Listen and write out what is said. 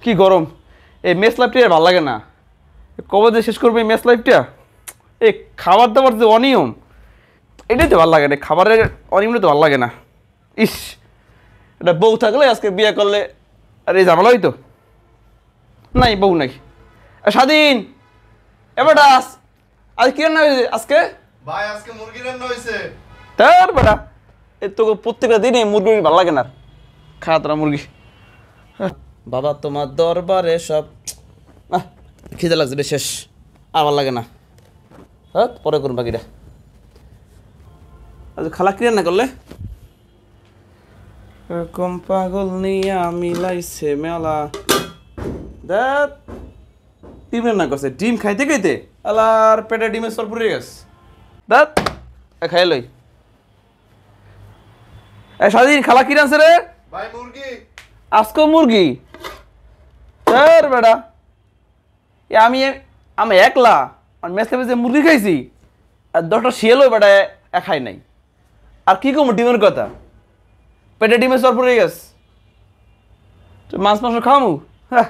কি গরম এই মেস লাইফটা আর ভালো লাগে না কবে যে শেষ করবে এই মেস লাইফটা এই খাবার দাবার যে অনিয়ম এটাই তো ভালো লাগে না খাবারের অনিয়মটা তো ভালো লাগে না ইস এটা বউ থাকলে আজকে বিয়ে করলে আর এই ঝামেলা হইতো নাই বউ নাই স্বাধীন এবার আজ কি রান্না হয়েছে আজকে ভাই আজকে মুরগি রান্না হয়েছে তার বেটা এ তো প্রত্যেকটা দিনে মুরগি ভালো লাগে না খা তোরা মুরগি বাবা তোমার দরবারে সব খিদে লাগছে রে শেষ আর ভালো লাগে না হ্যাঁ পরে করুন বাকিটা আজ খালা কি রান্না করলে এরকম পাগল নিয়া মিলাইছে মেলা দেখ ডিম রান্না করছে ডিম খাইতে খাইতে আলার পেটে ডিমের সর পুড়ে গেছে দেখ খাই লই স্বাধীন খালা কি রানছে রে ভাই মুরগি আজকে মুরগি স্যার বেটা আমি আমি একলা আর মেসকে মেসে মুরগি খাইছি আর 10টা শিয়ালও বেটা খাই নাই আর কি কম ডিমের কথা পেটে ডিমের সর পড়ে গেছে মাছ মাংস খাওয়ামু হ্যাঁ